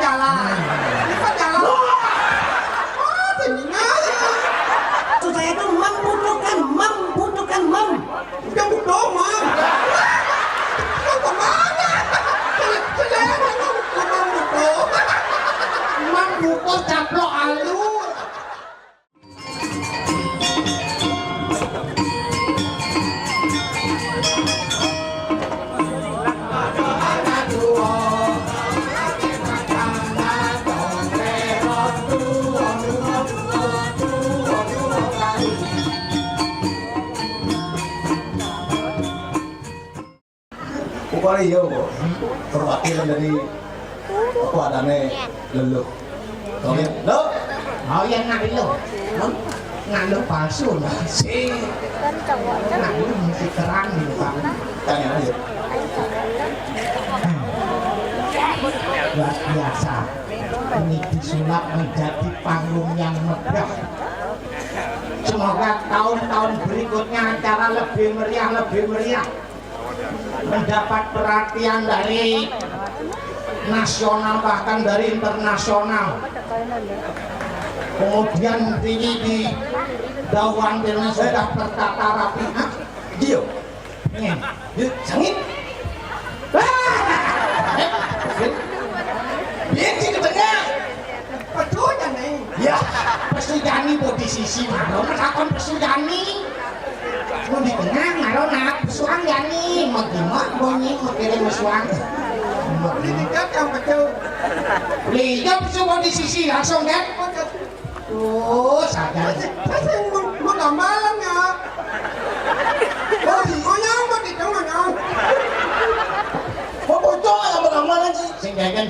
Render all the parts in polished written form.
jalan. Bisa jalan. Oh, tinggal. Maksud saya itu membutuhkan mem. Yang butuh, Mam. Kau kemana? Saya butuh. Mem butuh caplok alus. Pokoknya iya kok, perwakilan dari kekuatannya leluh. Oke, lo? Oh yang ngalu palsu lah sih. Ngalu mesti terang gitu kan. Tanya aja. Luar biasa. Ini disulap menjadi panggung yang megah. Semoga tahun-tahun berikutnya acara lebih meriah. Mendapat perhatian dari nasional bahkan dari internasional. Kemudian ini di dawan sudah tertata rapi. Iya. Yuk, sangit. Biar sih ketengah. Aduh, jangan. Ya. Pesujani bodi sisi marom takon pesujani. Mau di tengah marom nak pesuang yani mau gimana bunyi mau kirim pesuang. Ini yang betul. Lihat pesu bodi sisi langsung kan. Tuh sadar. Saya mau gambaran ya. Oh, yang mau di tengah yang. Kok bocor ya bagaimana sih? Singgakan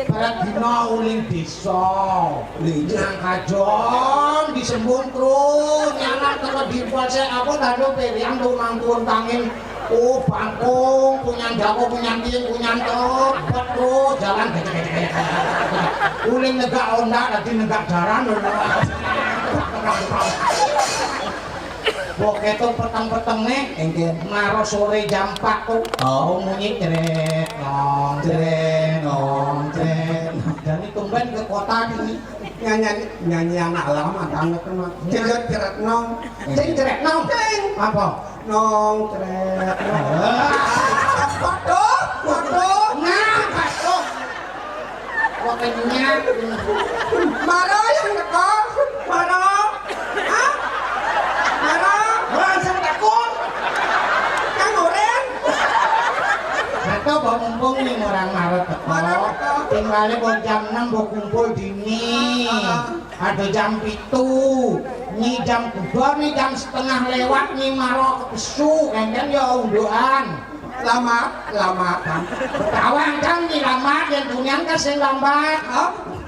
para dina uling desa nang kajon disembung terus nyanak terus dipasek apa tado periang do mangkun tangin bangkung punya jago punya tin punya top terus jalan uling negak ondak dadi negak jaran Boketo peteng-peteng nih, Engke. naro sore jam 4 tuh, bunyi jret nong. Jadi tumben ke kota ini Nyanyi anak lama banget mah. Jeret nong. jret nong. Apa? Nong jeret nong. Waduh. Nah, tuh. Pokoknya Maro yang teko. Maro. Hah? Maro. langsung takut. Kang Oren. Atau bawa mumpung nih orang Maret teko. Tinggalnya bawa jam 6 bawa kumpul dini. Ada jam 7. Nih jam 2 nih jam setengah lewat nih maro ke pesu. Kan ya unduan. Lama kan. Kawan kan nih lambat dan tunyan kan sing lambat.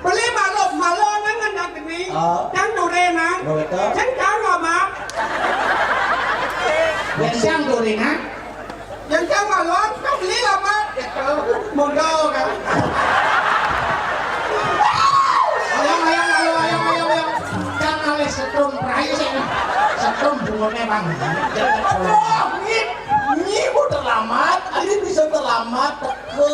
Beli malo nang anak ini. Yang Dorena. Dorena. Yang kau lama. Yang siang dorena. Yang kau malo kau beli lama. Mondo kan. Ayam. Jangan oleh setrum perayu sih. Setrum bunganya bang. Ini mau terlambat, ini bisa terlambat ke.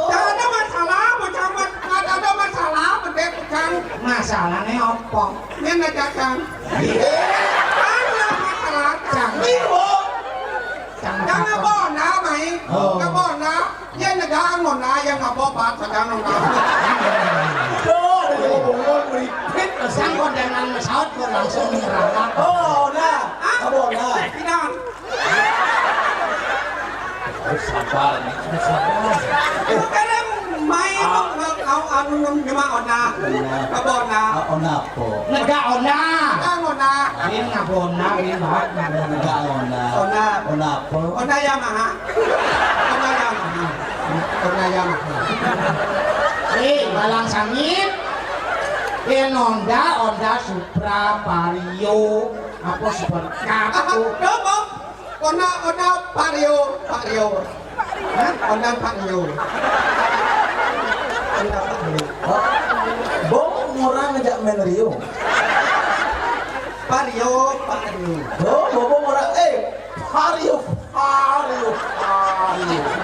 Jangan ada masalah, macam ada masalah, bukan. Masalahnya apa? Ini nak kan. Ada masalah. Ini kok. Jangan bona, mai. Jangan bona. Yang negara bona, yang apa jangan bona. Berikut. Sang kondangan pesawat kok langsung menyerang. Oh, nah. Apa nah? Tidak. Sabar nih, sabar. Bukan main kau anu nama ona. Kabona. Ona po. Negak ona. Kabona. Ini ngabona, ini banget Enggak ona. Ona. Ona po. Ona Yamaha. Ona Yamaha. Ona Yamaha. Balang sangit. Honda Supra Vario apa seperti kaku. Dobo. Ona Vario. Ona Vario. Bom orang ngejak main Rio. Vario. Oh, bom orang Vario.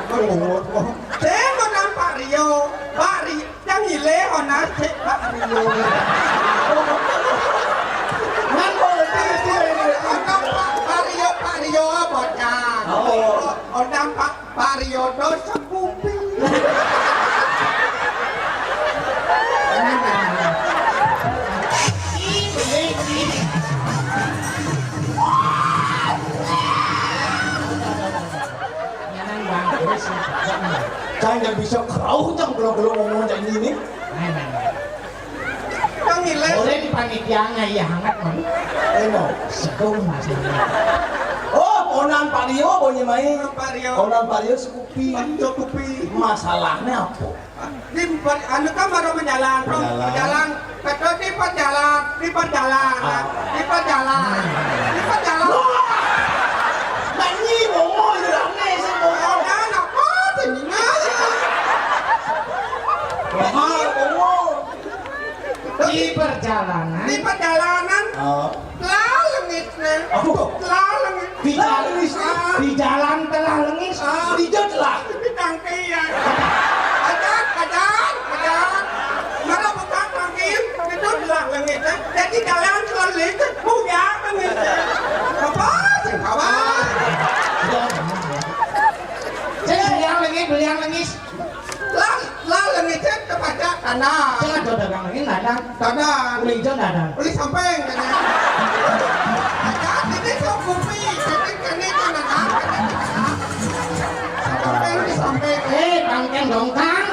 Tengok orang Vario. Ngan politik Pak Rio bocah. Orang Pak Rio do sekupi. Jangan bisa kerau jam kalau ngomong kayak gini. Yang nilai. Boleh di panitianya ya hangat man. Eno. Sekung mas. Oh, onan Pak Rio punya main. Pak Rio. Onan Pak Rio sekupi. Sekupi. Masalahnya apa? Di anu kan baru menjalan, berjalan. Kata di perjalan. Nyanyi ngomong itu aneh sih ngomong. Dan apa tinggal? Ngomong. Di perjalanan. Di perjalanan. Telah lengitnya. Telah lengit. Di jalan telah lengis. Dijat lah. Di tangki ya. Kadang. Mana bukan tangki itu telah lengitnya. Jadi jalan selalu itu mudah lengitnya. Apa? Kawan. Beli yang lengis. Lah lengitnya kepada tanah. Jangan jual dagang lengis dadang. Tanah. Beli hijau dadang. Beli samping kan. Ini kopi, ini tanah. Samping. Kangkeng dong kang.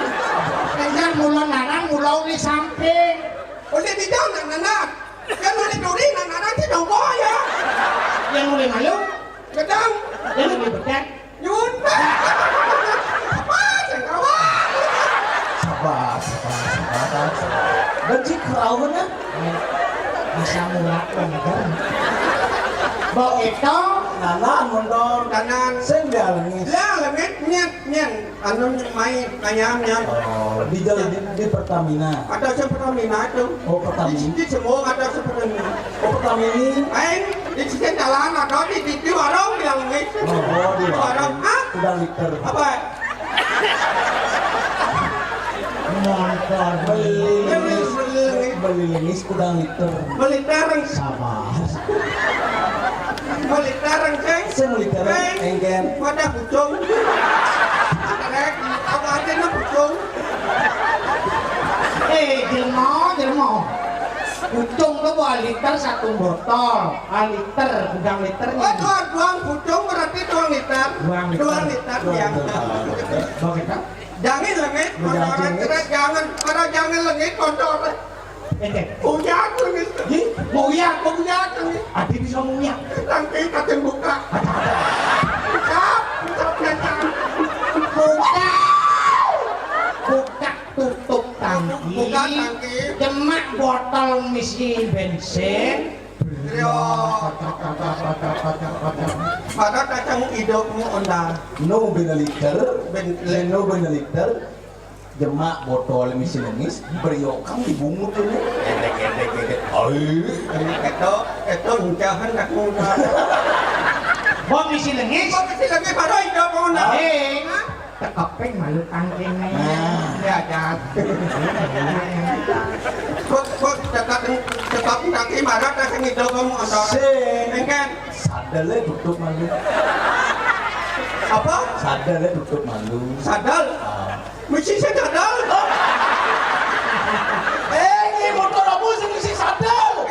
Kangkeng mulau dadang, mulau di samping. Boleh di jauh nak. Yang boleh duri nak di dong ya. Yang mulai malu, Gedang. yang lebih bedak. Yun. Apa? Kawan. Sabar. Dan si kerau mana? Bisa mulak bener. Bawa itu, Nanan mondor. Kanan. Saya lengis. Lah lengit nyen. Anu main ayamnya. Di jalan di Pertamina. Ada Pertamina itu. Oh, Pertamina. Di semua ada Pertamina. Oh, Pertamina. Main di sini jalan ada di warung yang lengit. Oh, di warung. Ah? Udah liter. Apa? motor. Beli lengis udah liter. Beli tereng. Sabar. Beli tereng ceng. Saya beli tereng, engken. Pada bucung. Tereng. Apa aja na bucung. Jelmo. Pucung tuh 2 liter 1 botol. 2 liter, gudang liternya. Oh, doang bucung berarti 2 liter. 2 liter ya. Bagaimana? Jangan lengit, orang cerai jangan lengit kotor. Uyak lengit. Uyak lengit. Adi bisa muyak. Nanti kacang buka. Buka biasa. Buka tutup tangki. Buka tangki. Demak botol misi bensin. Yo. Pada kacang hidupmu onda. No bena liter, no bena liter. Demak botol misi lengis, beriokang dibungut ini. Gedek. Itu jangan nak muda. Bom misi lengis. Kok mesti lagi baru hidup onda. Tekopeng malu tangkingnya. Ya jat. Kok tetap kaki marah kacang hidupmu onda. Engken. Sadalnya tutup malu. Apa? Sadalnya tutup malu. Sadal. Mesti sadal. Ini motor apa sih mesti sadal?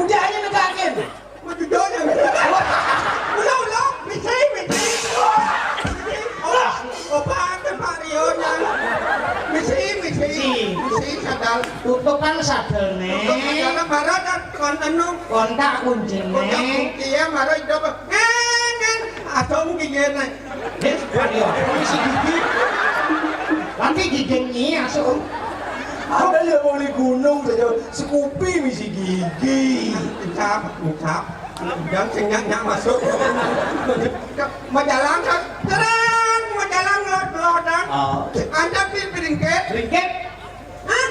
Udah aja negakin. Majudonya. Ulah. Mesti. Opa kan Mario nya. Mesti sadal. Tutupan sadelne. Karena barat dan kontenu. Kontak kuncinya. Dia marah hidup. Asong gigit na. Misi gigi. Nanti giginya asal. Ada yang mau di gunung saja, sekupi misi gigi. Ucap. Jangan senyak masuk. Majalan kan? Keren. Majalan lodan. Anda piringket. Ringket. Hah?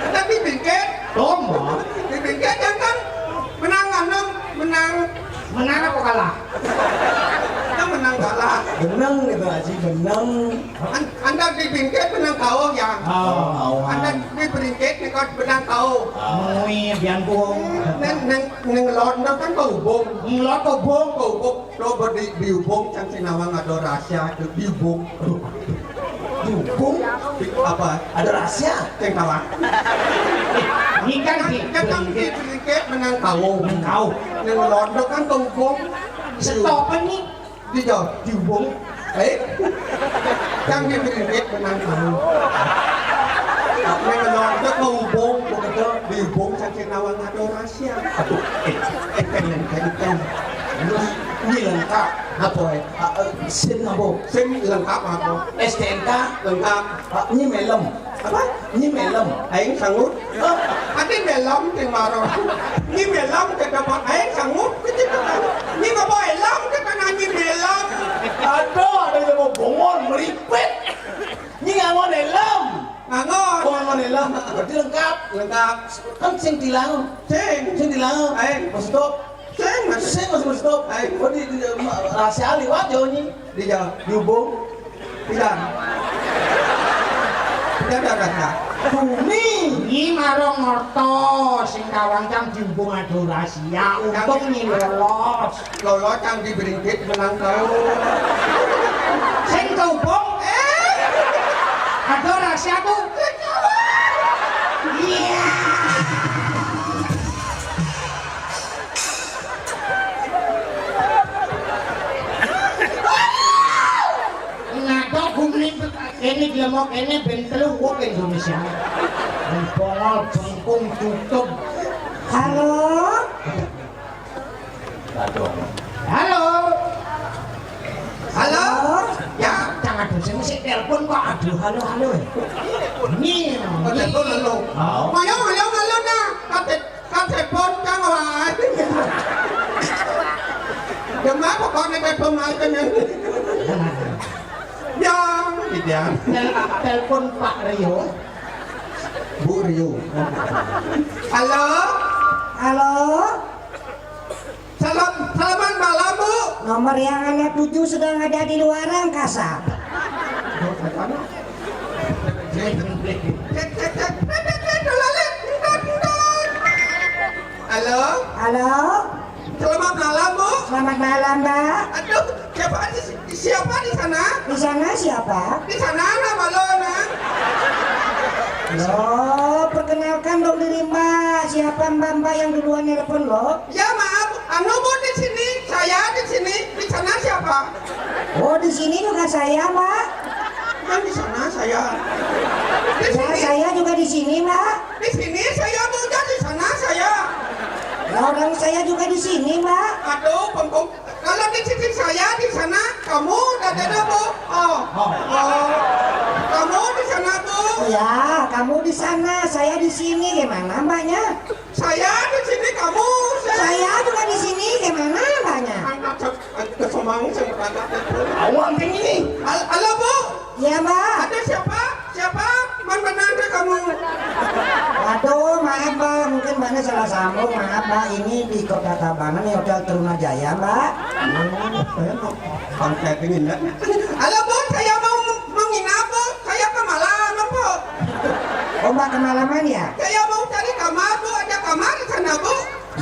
Anda piringket. Tomo. Piringket kan? Menang apa kalah? Kita menang kalah. Benang gitu aja, benang. Anda di piringket menang kau ya. Awan. Anda di piringket ikut benang tahu. Mui biang bung. Neng londok kan kau bung. Lo to bung. Kau bung. Lo di bung can sinawang ada rahasia di bung. Dukung Apa? ada rahasia. Ceng kawan. Ini kan di Kan sedikit menang tahu. kau. Neng londok kan kau bung. Stop nih. Di bung. Kan di sedikit menang tahu. Neng londok kau bung. Begitu di bung can sinawang ada rahasia. Aduh, Ikan. ini lengkap. Apa ya? Sin apa? Sim lengkap apa? STNK Lengkap. ini melem. Apa? Ini melem. Aing sanggup. Ati melam ting maro. Ni melam ke dapat aing sanggup. Ni nggak boleh lam ke tanah ni melam. Aduh, ada yang mau bongol meripet. Ini nggak mau nelem. Ngangon. Mau nelem. Berarti lengkap. Lengkap. Kan sing tilang. Ceng. Sing tilang. Aing. Mas stop. Ceng. Sing mas stop. Oh di rahasia liwat jauh ni. Di jauh. Dihubung. Tidak. Tidak ada kata. Bumi. Ini marong ngorto sing kawang cang diumbung adu rahasia. Untung nih lolos. Lolos yang diberingkit menang tahu. Sing keubung. Adu rahasia tuh. Iya. Ngatok gumli ini dilemok ini bentelu wok Indonesia. Bolol bengkung tutup. Halo. Aduh. Halo. Halo. Ya. Jangan dosen mesti telepon kok. Aduh halo. Ini. Telepon lalu. Mayo na. Kate pon kang wae. Jemaah pokoknya telepon aja nih. Yang tidak. Telepon Pak Rio. Bu Rio. Halo. Salaman malam Bu. Nomor yang Anda tuju sedang ada di luar angkasa. Halo. Halo, Selamat malam Bu. selamat malam Mbak. Aduh, siapa di sana? Di sana siapa? Di sana Ana Balona. Oh, perkenalkan dong diri Mbak. Siapa Mbak yang duluan nelpon lo? Ya maaf, Anu Bu di sini, saya di sini. Di sana siapa? Oh, di sini juga saya Mbak. Yang di sana saya. Di Ya, sini. saya juga di sini Mbak. Di sini saya Bu, di sana saya. Ya, orang saya juga di sini Mbak. Aduh, pengkong. Kalau di sini saya di sana, kamu ada Bu. Oh. Kamu di sana Bu. Ya, kamu di sana, saya di sini. Gimana Mbaknya? Saya di sini, kamu. Saya juga di sini. Gimana Mbaknya? Angkat ke Somang sama angkat telepon. Awang ini. Halo Bu. Ya Mbak. Ada siapa? Siapa? Mana ada kamu? Waduh, maaf Mbak, mungkin Mbaknya salah sambung. Maaf Mbak, ini di Kota Tabanan, di Hotel Trunajaya Mbak. Saya mau kontak ini enggak? Halo Bu, saya mau menginap Bu. Saya kemalaman Bu. Oh Mbak kemalaman ya? Saya mau cari kamar Bu. Ada kamar di sana Bu.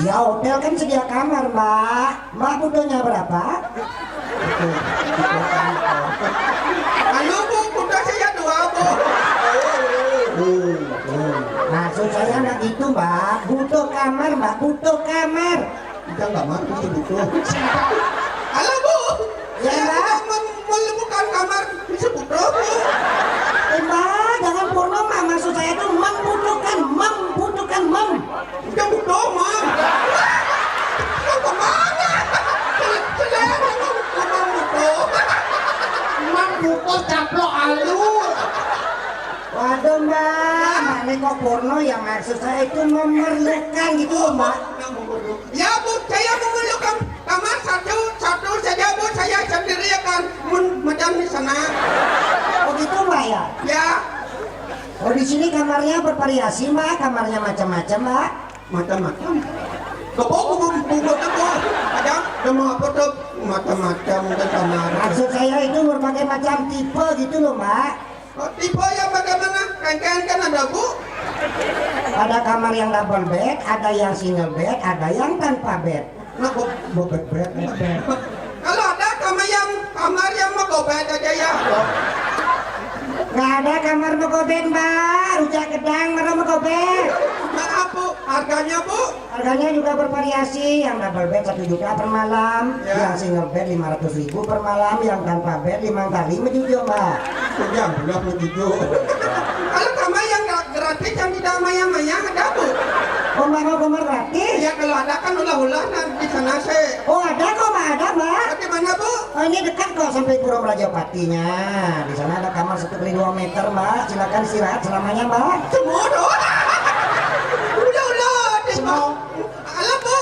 Ya hotel kan sedia kamar Mbak. Mbak butuhnya berapa? Halo Bu, kuda saya 2 Bu. Maksud saya nggak gitu Mbak. Butuh kamar Mbak, butuh kamar. Kita nggak mampu butuh. Halo Bu. Ya, Saya Mbak. menemukan kamar bisa butuh Bu. Mbak, jangan purnomo. Maksud saya itu membutuhkan mem. Kita butuh Mam. Kau kemana? Saya mau butuh. Emang butuh caplok alur. Waduh Mbak, Mbak kok porno ya maksud saya itu memerlukan gitu loh Mbak. Ya Bu, saya memerlukan kamar satu saja Bu. Saya sendiri akan macam di sana. Oh gitu Mbak ya? Ya, Oh di sini kamarnya bervariasi Mbak, kamarnya macam-macam Mbak. macam-macam. Kau ada mau apa tuh macam-macam ke kamar. Maksud saya itu berbagai macam tipe gitu loh Mbak. Tipe yang bagaimana? Kain-kain kan ada Bu. Ada kamar yang double bed, ada yang single bed, ada yang tanpa bed. Nah, bed. kalau ada kamar yang megobet aja ya. Nggak ada kamar megobed mbak, rujak gedang mana megobed. Maaf Bu, harganya Bu? Harganya juga bervariasi, yang double bed 1 juta per malam, Ya. yang single bed 500.000 per malam, yang tanpa bed 5 kali menjujo mbak. Udah, belum jujur. Kalau kamar yang gratis yang tidak maya-maya ada Bu? Oh mbak mau kamar gratis? Ya kalau ada kan ulah-ulah di sana sih. Oh ada kok mbak, ada mbak. Di mana Bu? Oh ini dekat kok sampai Pura Melajapatinya. Di sana ada kamar 1x2 meter mbak, silakan istirahat selamanya mbak. Semua doang. Udah, di bawah. Halo Bu,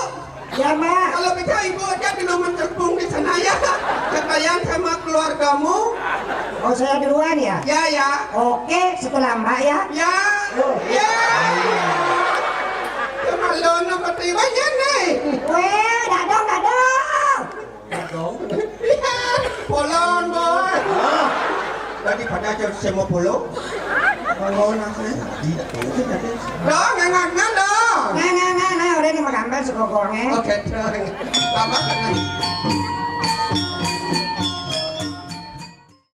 Ya mbak. kalau bisa Ibu aja di nomor telepon di sana ya. Sekalian sama keluargamu. Oh saya duluan ya? Ya. Oke setelah mbak ya. Ya. Ya. Kalau nomor banyak nih. Weh, dadong. Ya, polon boy. Daripada aja saya mau polo. Polon asli. Dong, nggak dong. Nah, udah ini makan suka gorengnya. Oke, lama kan.